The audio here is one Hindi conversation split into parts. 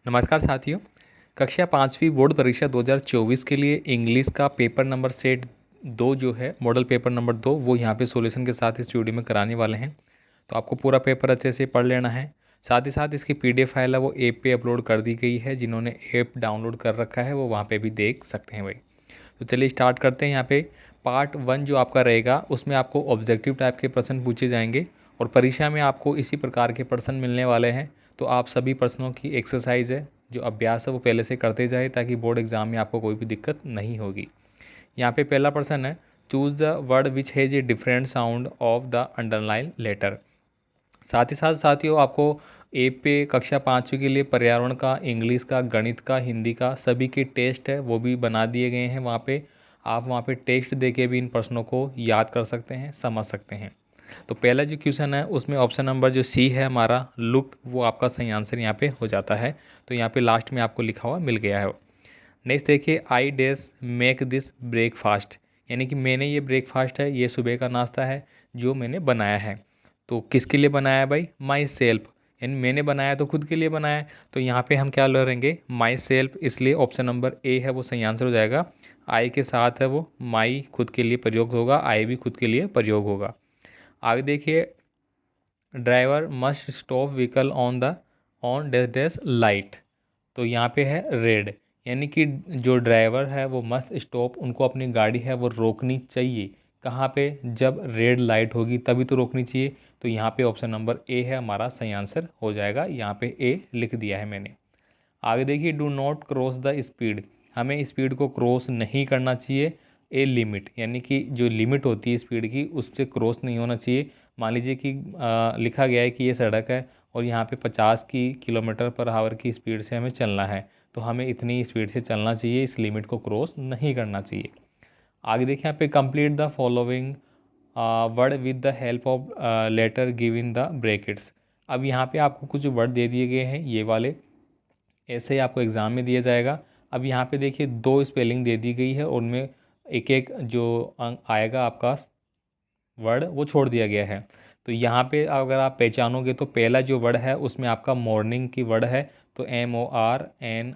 नमस्कार साथियों। कक्षा 5वीं बोर्ड परीक्षा 2024 के लिए इंग्लिश का पेपर नंबर सेट 2 जो है मॉडल पेपर नंबर 2 वो यहाँ पे सॉल्यूशन के साथ इस वीडियो में कराने वाले हैं। तो आपको पूरा पेपर अच्छे से पढ़ लेना है। साथ ही साथ इसकी पीडीएफ फाइल है वो ऐप पे अपलोड कर दी गई है। जिन्होंने ऐप डाउनलोड कर रखा है वो वहाँ पर भी देख सकते हैं भाई। तो चलिए स्टार्ट करते हैं। यहाँ पे पार्ट 1 जो आपका रहेगा उसमें आपको ऑब्जेक्टिव टाइप के प्रश्न पूछे जाएंगे और परीक्षा में आपको इसी प्रकार के प्रश्न मिलने वाले हैं। तो आप सभी प्रश्नों की एक्सरसाइज है जो अभ्यास है वो पहले से करते जाए ताकि बोर्ड एग्जाम में आपको कोई भी दिक्कत नहीं होगी। यहाँ पे पहला प्रश्न है, choose the word which has a different sound of the underline letter. साथ ही साथ साथियों आपको ऐप पे कक्षा 5वीं के लिए पर्यावरण का, इंग्लिश का, गणित का, हिंदी का सभी के टेस्ट है वो भी बना दिए गए हैं। वहाँ पे आप वहाँ पे टेस्ट दे के भी इन प्रश्नों को याद कर सकते हैं, समझ सकते हैं। तो पहला जो क्वेश्चन है उसमें ऑप्शन नंबर जो सी है हमारा लुक, वो आपका सही आंसर यहाँ पे हो जाता है। तो यहाँ पे लास्ट में आपको लिखा हुआ मिल गया है। नेक्स्ट देखिए, आई डेज मेक दिस ब्रेकफास्ट, यानी कि मैंने ये ब्रेकफास्ट है, ये सुबह का नाश्ता है जो मैंने बनाया है। तो किसके लिए बनाया है भाई? माई सेल्फ, यानी मैंने बनाया तो खुद के लिए बनाया है। तो यहाँ पे हम क्या लेंगे? माई सेल्फ, इसलिए ऑप्शन नंबर ए है वो सही आंसर हो जाएगा। आई के साथ है वो माई खुद के लिए प्रयोग होगा, आई भी खुद के लिए प्रयोग होगा। आगे देखिए, driver must stop vehicle on dash dash light. तो यहाँ पे है रेड, यानी कि जो ड्राइवर है वो मस्ट स्टॉप, उनको अपनी गाड़ी है वो रोकनी चाहिए। कहाँ पे? जब रेड लाइट होगी तभी तो रोकनी चाहिए। तो यहाँ पे ऑप्शन नंबर ए है हमारा सही आंसर हो जाएगा। यहाँ पे ए लिख दिया है मैंने। आगे देखिए, do not cross the speed, हमें स्पीड को क्रॉस नहीं करना चाहिए। ए लिमिट, यानी कि जो लिमिट होती है स्पीड की उससे क्रॉस नहीं होना चाहिए। मान लीजिए कि लिखा गया है कि ये सड़क है और यहाँ पे 50 की किलोमीटर पर आवर की स्पीड से हमें चलना है, तो हमें इतनी स्पीड से चलना चाहिए, इस लिमिट को क्रॉस नहीं करना चाहिए। आगे देखिए, यहाँ पे complete the following word with the help of letter given the brackets. अब यहाँ पे आपको कुछ वर्ड दे दिए गए हैं, ये वाले ऐसे ही आपको एग्ज़ाम में दिया जाएगा। अब यहाँ पे देखिए 2 स्पेलिंग दे दी गई है और उनमें एक एक जो अंक आएगा आपका वर्ड वो छोड़ दिया गया है। तो यहाँ पे अगर आप पहचानोगे तो पहला जो वर्ड है उसमें आपका मॉर्निंग की वर्ड है, तो MORNING।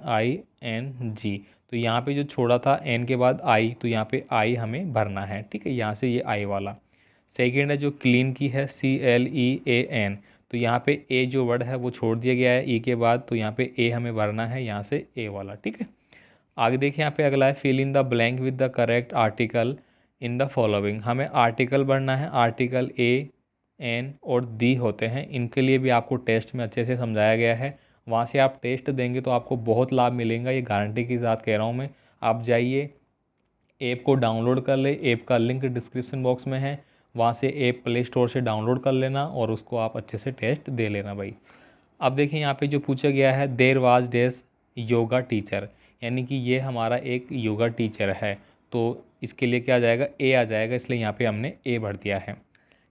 तो यहाँ पे जो छोड़ा था एन के बाद आई, तो यहाँ पे आई हमें भरना है, ठीक है, यहाँ से ये आई वाला। सेकेंड है जो क्लीन की है, CLEAN। तो यहाँ पे ए जो वर्ड है वो छोड़ दिया गया है ई के बाद, तो यहाँ पे ए हमें भरना है, यहाँ से ए वाला, ठीक है। आगे देखिए, यहाँ पे अगला है fill in the blank with the correct article in the following. हमें आर्टिकल भरना है। आर्टिकल ए, एन और दी होते हैं, इनके लिए भी आपको टेस्ट में अच्छे से समझाया गया है। वहाँ से आप टेस्ट देंगे तो आपको बहुत लाभ मिलेगा, ये गारंटी के साथ कह रहा हूँ मैं। आप जाइए, ऐप को डाउनलोड कर ले, ऐप का लिंक डिस्क्रिप्शन बॉक्स में है, वहाँ से ऐप प्ले स्टोर से डाउनलोड कर लेना और उसको आप अच्छे से टेस्ट दे लेना भाई। अब देखिए यहाँ पे जो पूछा गया है, there was days yoga teacher, यानी कि ये हमारा एक योगा टीचर है। तो इसके लिए क्या आ जाएगा? ए आ जाएगा, इसलिए यहाँ पे हमने ए भर दिया है।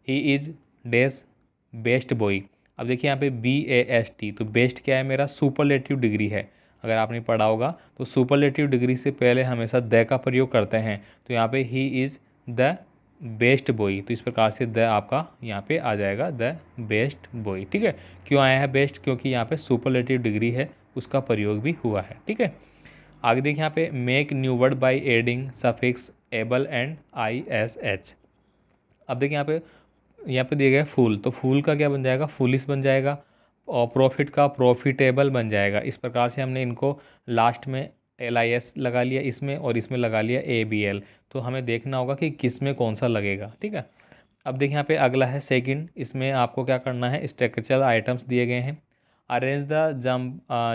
He is days best boy. अब देखिए यहाँ पे BAST, तो बेस्ट क्या है? मेरा सुपरलेटिव डिग्री है। अगर आपने पढ़ा होगा तो सुपरलेटिव डिग्री से पहले हमेशा द का प्रयोग करते हैं। तो यहाँ पे he is the best boy, तो इस प्रकार से द आपका यहाँ पे आ जाएगा, द बेस्ट बॉय, ठीक है। क्यों आया है बेस्ट? क्योंकि यहाँ पे सुपरलेटिव डिग्री है, उसका प्रयोग भी हुआ है, ठीक है। आगे देखिए यहाँ पे make new word by adding suffix able and ISH। अब देखिए यहाँ पे दिया गया फूल, तो फूल का क्या बन जाएगा? फुलिश बन जाएगा। और प्रॉफिट का प्रॉफिटेबल बन जाएगा। इस प्रकार से हमने इनको लास्ट में LIS लगा लिया इसमें और इसमें लगा लिया ABL। तो हमें देखना होगा कि किस में कौन सा लगेगा, ठीक है। अब देखिए यहाँ पे अगला है सेकंड, इसमें आपको क्या करना है? स्ट्रक्चरल आइटम्स दिए गए हैं। Arrange the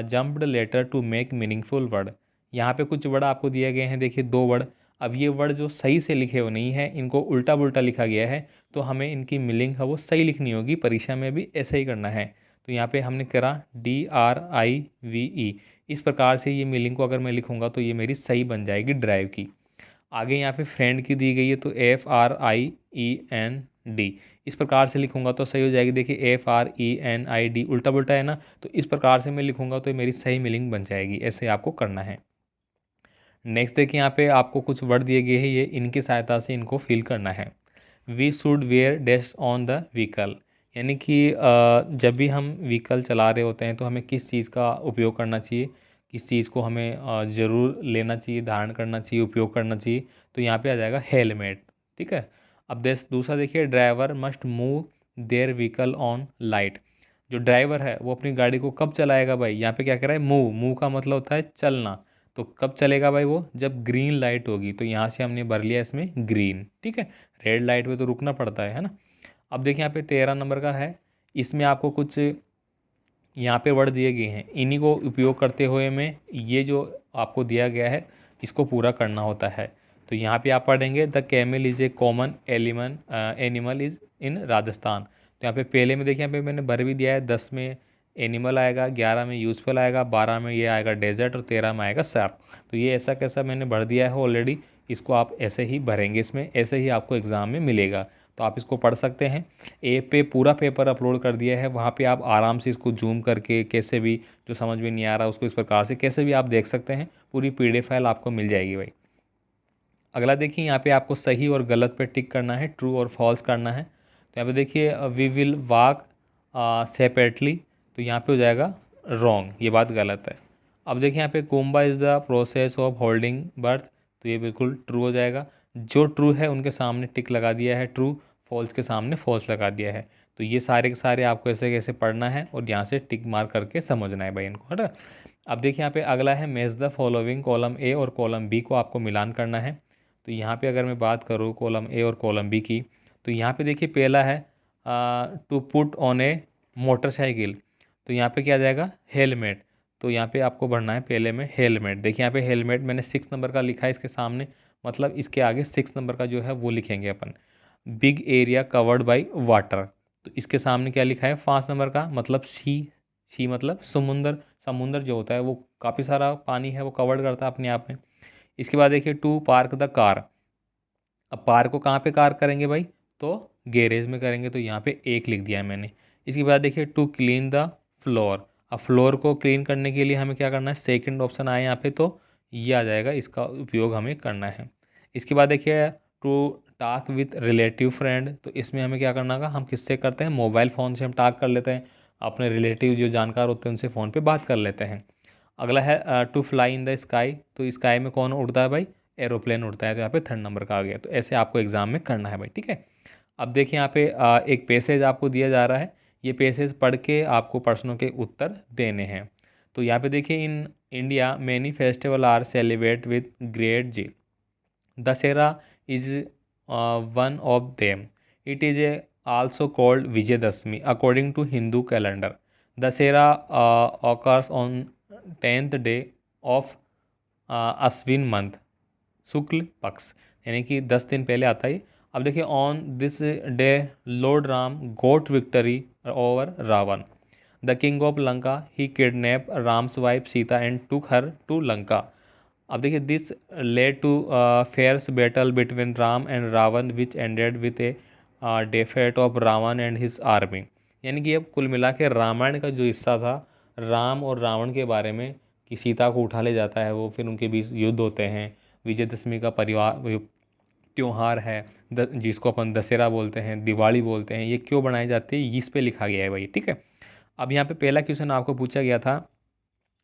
jumped letter to make meaningful word. यहाँ पे कुछ वर्ड आपको दिए गए हैं, देखिए 2 वर्ड। अब ये वर्ड जो सही से लिखे हुए नहीं है, इनको उल्टा पुल्टा लिखा गया है, तो हमें इनकी मीनिंग है वो सही लिखनी होगी। परीक्षा में भी ऐसा ही करना है। तो यहाँ पे हमने करा DRIVE, इस प्रकार से ये मीनिंग को अगर मैं लिखूंगा तो ये मेरी सही बन जाएगी ड्राइव की। आगे यहाँ पे फ्रेंड की दी गई है, तो FRIEND, इस प्रकार से लिखूंगा तो सही हो जाएगी। देखिए FRENID उल्टा पुल्टा है ना, तो इस प्रकार से मैं लिखूंगा तो मेरी सही मीनिंग बन जाएगी। ऐसे आपको करना है। नेक्स्ट देखिए, यहाँ पे आपको कुछ वर्ड दिए गए हैं, ये इनकी सहायता से इनको फिल करना है। We should wear dash on the vehicle, यानी कि जब भी हम व्हीकल चला रहे होते हैं तो हमें किस चीज़ का उपयोग करना चाहिए, किस चीज़ को हमें ज़रूर लेना चाहिए, धारण करना चाहिए, उपयोग करना चाहिए। तो यहाँ पे आ जाएगा हेलमेट। ठीक है। अब दूसरा देखिए, driver must move their vehicle on light. जो ड्राइवर है वो अपनी गाड़ी को कब चलाएगा भाई, यहाँ पे क्या कह रहा है, मूव। मूव का मतलब होता है चलना। तो कब चलेगा भाई वो, जब ग्रीन लाइट होगी। तो यहाँ से हमने भर लिया इसमें ग्रीन। ठीक है। रेड लाइट पे तो रुकना पड़ता है ना। अब देखिए यहाँ पे 13 नंबर का है। इसमें आपको कुछ यहाँ पे वर्ड दिए गए हैं, इन्हीं को उपयोग करते हुए में ये जो आपको दिया गया है इसको पूरा करना होता है। तो यहाँ पे आप पढ़ेंगे, the camel is a common animal is in Rajasthan. तो यहाँ पे पहले में देखिए, यहाँ पे मैंने भर भी दिया है, 10 में एनिमल आएगा, 11 में यूज़फुल आएगा, 12 में ये आएगा डेजर्ट और 13 में आएगा सैप। तो ये ऐसा कैसा मैंने भर दिया है ऑलरेडी। इसको आप ऐसे ही भरेंगे, इसमें ऐसे ही आपको एग्ज़ाम में मिलेगा। तो आप इसको पढ़ सकते हैं। ऐप पे पूरा पेपर अपलोड कर दिया है, वहाँ पे आप आराम से इसको जूम करके कैसे भी, जो समझ में नहीं आ रहा उसको इस प्रकार से कैसे भी आप देख सकते हैं। पूरी पीडीएफ फाइल आपको मिल जाएगी भाई। अगला देखिए, यहाँ पे आपको सही और गलत पे टिक करना है, ट्रू और फॉल्स करना है। तो यहाँ पे देखिए, वी विल वॉक सेपरेटली। तो यहाँ पे हो जाएगा रॉन्ग, ये बात गलत है। अब देखिए यहाँ पे Kumbha is the process of holding birth. तो ये बिल्कुल ट्रू हो जाएगा। जो ट्रू है उनके सामने टिक लगा दिया है ट्रू, फॉल्स के सामने फॉल्स लगा दिया है। तो ये सारे के सारे आपको ऐसे कैसे पढ़ना है और यहाँ से टिक मार करके समझना है भाई इनको, है ना। अब देखिए यहाँ पे अगला है, match the following. Column A और कॉलम बी को आपको मिलान करना है। तो यहाँ पे अगर मैं बात करूँ कॉलम ए और कॉलम बी की, तो यहाँ पे देखिए पहला है to put on a motorcycle. तो यहाँ पे क्या आ जाएगा, हेलमेट। तो यहाँ पे आपको भरना है पहले में हेलमेट। देखिए यहाँ पे हेलमेट मैंने 6 नंबर का लिखा है इसके सामने, मतलब इसके आगे 6 नंबर का जो है वो लिखेंगे अपन। Big area covered by water. तो इसके सामने क्या लिखा है, 5 नंबर का, मतलब सी। सी मतलब समुंदर। समुंदर जो होता है वो काफ़ी सारा पानी है वो कवर्ड करता है अपने आप में। इसके बाद देखिए, टू पार्क द कार। अब पार्क को कहाँ पे कार करेंगे भाई, तो गैरेज में करेंगे। तो यहाँ पे एक लिख दिया है मैंने। इसके बाद देखिए, टू क्लीन द फ्लोर। अब फ्लोर को क्लीन करने के लिए हमें क्या करना है, सेकंड ऑप्शन आया यहाँ पे, तो ये आ जाएगा, इसका उपयोग हमें करना है। इसके बाद देखिए, to talk with relative friend. तो इसमें हमें क्या करना होगा, हम किससे करते हैं, मोबाइल फ़ोन से हम टॉक कर लेते हैं, अपने रिलेटिव जो जानकार होते हैं उनसे फ़ोन पे बात कर लेते हैं। अगला है to fly in the sky. तो स्काई में कौन उड़ता है भाई, एरोप्लेन उड़ता है। तो यहाँ पे 3rd नंबर का आ गया। तो ऐसे आपको एग्जाम में करना है भाई। ठीक है। अब देखिए यहाँ पे एक पैसेज आपको दिया जा रहा है, ये पैसेज पढ़ के आपको प्रश्नों के उत्तर देने हैं। तो यहाँ पे देखिए, in India many festival are celebrate with great zeal. Dussehra is one of them. It is a also called Vijayadashmi according to Hindu calendar. Dasera occurs on 10th day of Ashwin month, Shukla Paksha, यानी कि 10 दिन पहले आता है। अब देखिए, on this day lord Ram got victory over Ravan. The king of Lanka he kidnap Ram's wife Sita and took her to Lanka. अब देखिए, this led to fierce battle between Ram and Ravan which ended with a defeat of Ravan and his army. यानी कि अब कुल मिला के रामायण का जो हिस्सा था, राम और रावण के बारे में, कि सीता को उठा ले जाता है वो, फिर उनके बीच युद्ध होते हैं। विजयदशमी का परिवार त्यौहार है, जिसको अपन दशहरा बोलते हैं, दिवाली बोलते हैं, ये क्यों बनाई जाती है, इस पे लिखा गया है भाई। ठीक है। अब यहाँ पे पहला क्वेश्चन आपको पूछा गया था,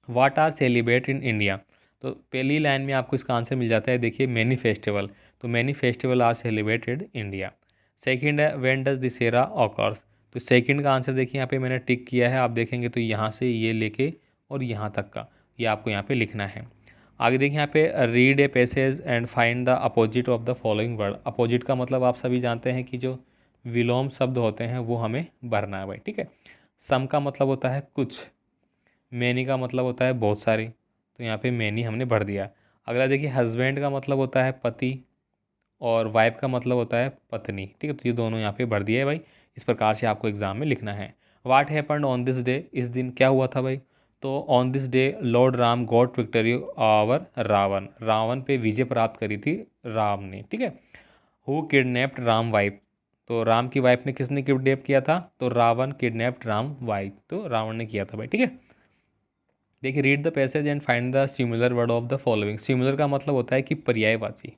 what are celebrate in India. तो पहली लाइन में आपको इसका आंसर मिल जाता है, देखिए मैनी फेस्टिवल। तो many festival are celebrated India. Second है, व्हेन डज दिसेरा ऑकर्स। तो सेकंड का आंसर देखिए यहाँ पे मैंने टिक किया है, आप देखेंगे तो यहाँ से ये लेके और यहाँ तक का ये आपको यहाँ पे लिखना है। आगे देखिए यहाँ पे, read a passage and find the opposite of the following word. Opposite का मतलब आप सभी जानते हैं कि जो विलोम शब्द होते हैं वो हमें भरना है भाई। ठीक है। सम का मतलब होता है कुछ, मैनी का मतलब होता है बहुत सारी, तो यहाँ पे मैनी हमने भर दिया। अगला देखिए, हस्बैंड का मतलब होता है पति और वाइफ का मतलब होता है पत्नी। ठीक है। तो ये दोनों यहाँ पे भर दिए है भाई। इस प्रकार से आपको एग्जाम में लिखना है। What happened on this day. इस दिन क्या हुआ था भाई, तो on this day lord Ram got victory over Ravan. Ravan पे विजय प्राप्त करी थी राम ने। ठीक है। Who kidnapped Ram wife. तो राम की वाइफ ने किसने किडनैप किया था, तो रावण किडनैप्ड राम वाइफ, तो रावण ने किया था भाई। ठीक है। देखिए, read the passage and find the similar word of the following. Similar का मतलब होता है कि पर्यायवाची।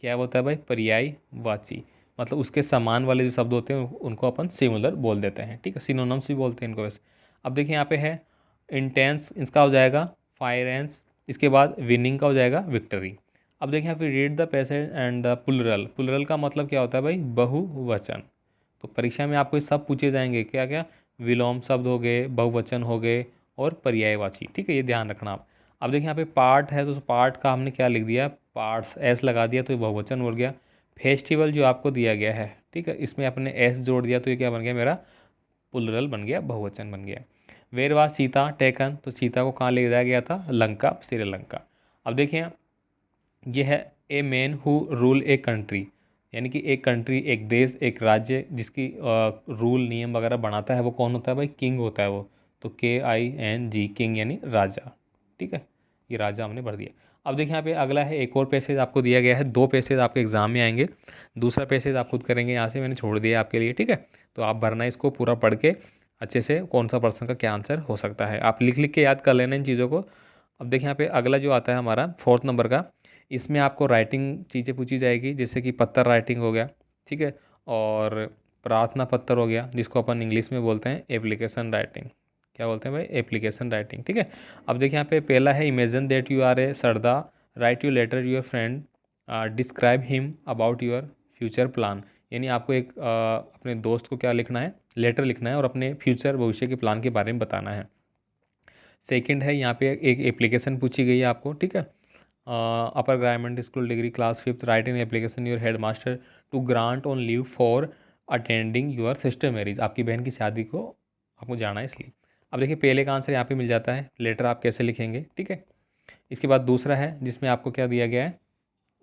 क्या होता है भाई, पर्यायवाची, मतलब उसके समान वाले जो शब्द होते हैं उनको अपन सिमिलर बोल देते हैं, ठीक है, सिनोनिम्स भी बोलते हैं इनको वैसे। अब देखिए यहाँ पे है इंटेंस, इसका हो जाएगा फायरेंस, इसके बाद विनिंग का हो जाएगा विक्ट्री। अब देखिए यहाँ पे read the passage and the plural, plural का मतलब क्या होता है भाई, बहुवचन। तो परीक्षा में आपको ये सब पूछे जाएंगे, क्या क्या, विलोम शब्द हो गए, बहुवचन हो गए और पर्यायवाची, ठीक है, ये ध्यान रखना आप। अब देखिए यहाँ पे पार्ट है, तो पार्ट का हमने क्या लिख दिया, पार्ट्स, एस लगा दिया तो ये बहुवचन हो गया। फेस्टिवल जो आपको दिया गया है, ठीक है, इसमें अपने एस जोड़ दिया तो ये क्या बन गया, मेरा प्लुरल बन गया, बहुवचन बन गया। वेर वाज सीता टेकन, तो सीता को कहाँ ले जाया गया था, लंका, श्रीलंका। अब देखिए ये है a man who rule a country, यानी कि एक कंट्री, एक देश, एक राज्य जिसकी रूल नियम वगैरह बनाता है वो कौन होता है भाई, किंग होता है वो। तो KING, किंग यानी राजा, ठीक है, ये राजा हमने भर दिया। अब देखिए यहाँ पे अगला है, एक और पैसेज आपको दिया गया है, 2 पैसेज आपके एग्जाम में आएंगे, दूसरा पैसेज आप खुद करेंगे, यहाँ से मैंने छोड़ दिया आपके लिए, ठीक है। तो आप भरना इसको पूरा पढ़ के अच्छे से, कौन सा पर्सन का क्या आंसर हो सकता है, आप लिख लिख के याद कर लेना इन चीज़ों को। अब देखिए यहाँ पे अगला जो आता है हमारा 4th नंबर का, इसमें आपको राइटिंग चीज़ें पूछी जाएगी, जैसे कि पत्तर राइटिंग हो गया, ठीक है, और प्रार्थना पत्र हो गया, जिसको अपन इंग्लिश में बोलते हैं एप्लीकेशन राइटिंग, क्या बोलते हैं भाई, एप्लीकेशन राइटिंग, ठीक है। अब देखिए यहाँ पे पहला है, imagine that you are a sardar, write you letter your friend, describe him about your future plan, यानी आपको एक अपने दोस्त को क्या लिखना है, लेटर लिखना है और अपने फ्यूचर, भविष्य के प्लान के बारे में बताना है। सेकंड है, यहाँ पे एक एप्लीकेशन पूछी गई है आपको, ठीक है, upper government school degree class 5th, write in application your head master to grant on leave for attending your sister marriage, आपकी बहन की शादी को आपको जाना है इसलिए। अब देखिए पहले का आंसर यहाँ पे मिल जाता है, लेटर आप कैसे लिखेंगे, ठीक है। इसके बाद दूसरा है जिसमें आपको क्या दिया गया है,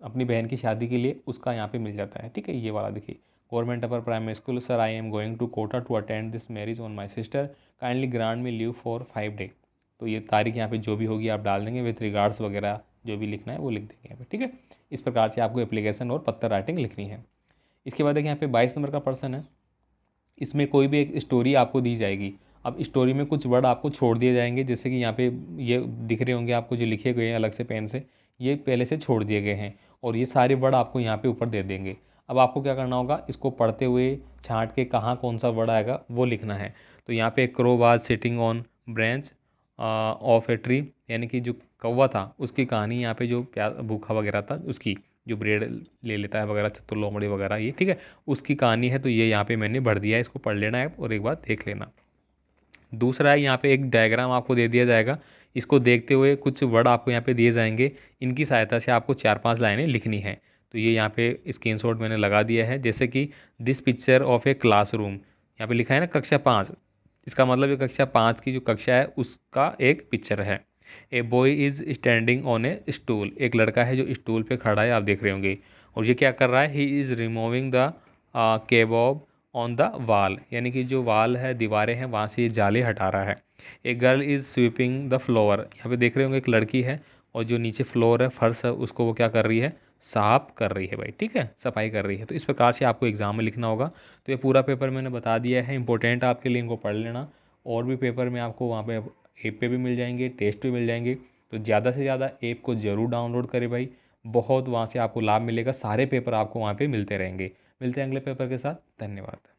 अपनी बहन की शादी के लिए, उसका यहाँ पे मिल जाता है, ठीक है, ये वाला देखिए, government upper primary school, sir I am going to Kota to attend this marriage on my sister, kindly grant me leave for 5 day. तो ये तारीख यहाँ पे जो भी होगी आप डाल देंगे, विथ रिगार्ड्स वगैरह जो भी लिखना है वो लिख देंगे यहाँ पे, ठीक है। इस प्रकार से आपको एप्लीकेशन और पत्र राइटिंग लिखनी है। इसके बाद देखिए यहाँ पे 22 नंबर का पर्सन है, इसमें कोई भी एक स्टोरी आपको दी जाएगी। अब स्टोरी में कुछ वर्ड आपको छोड़ दिए जाएंगे, जैसे कि यहाँ पे ये दिख रहे होंगे आपको जो लिखे गए हैं अलग से पेन से, ये पहले से छोड़ दिए गए हैं और ये सारे वर्ड आपको यहाँ पे ऊपर दे देंगे। अब आपको क्या करना होगा, इसको पढ़ते हुए छांट के कहाँ कौन सा वर्ड आएगा वो लिखना है। तो यहाँ पे crow was sitting on branch of a tree, यानी कि जो कौवा था उसकी कहानी, यहाँ पे जो प्यार भूखा वगैरह था उसकी, जो ब्रेड ले लेता है वगैरह, चतुर लोमड़ी वगैरह, ये ठीक है, उसकी कहानी है। तो ये यहाँ पे मैंने भर दिया है, इसको पढ़ लेना है और एक बार देख लेना। दूसरा है, यहाँ पे एक डायग्राम आपको दे दिया जाएगा, इसको देखते हुए कुछ वर्ड आपको यहाँ पे दिए जाएंगे, इनकी सहायता से आपको 4-5 लाइनें लिखनी है। तो ये यहाँ पे स्क्रीनशॉट मैंने लगा दिया है, जैसे कि this picture of a classroom, यहाँ पे लिखा है ना कक्षा 5, इसका मतलब ये कक्षा 5 की जो कक्षा है उसका एक पिक्चर है। A boy is standing on A stool, एक लड़का है जो स्टूल पे खड़ा है, आप देख रहे होंगे, और ये क्या कर रहा है, he is removing the kebab on the wall, यानी कि जो वाल है, दीवारें हैं, वहाँ से ये जाले हटा रहा है। एक girl is sweeping the floor, यहाँ पे देख रहे होंगे एक लड़की है और जो नीचे फ्लोर है, फर्श है, उसको वो क्या कर रही है, साफ कर रही है भाई, ठीक है, सफाई कर रही है। तो इस प्रकार से आपको एग्जाम में लिखना होगा। तो ये पूरा पेपर मैंने बता दिया है, इंपॉर्टेंट आपके लिए, इनको पढ़ लेना। और भी पेपर में आपको वहाँ पे ऐप पे भी मिल जाएंगे, टेस्ट भी मिल जाएंगे, तो ज़्यादा से ज़्यादा ऐप को ज़रूर डाउनलोड करें भाई, बहुत वहाँ से आपको लाभ मिलेगा, सारे पेपर आपको वहाँ पे मिलते रहेंगे। मिलते हैं अगले पेपर के साथ, धन्यवाद।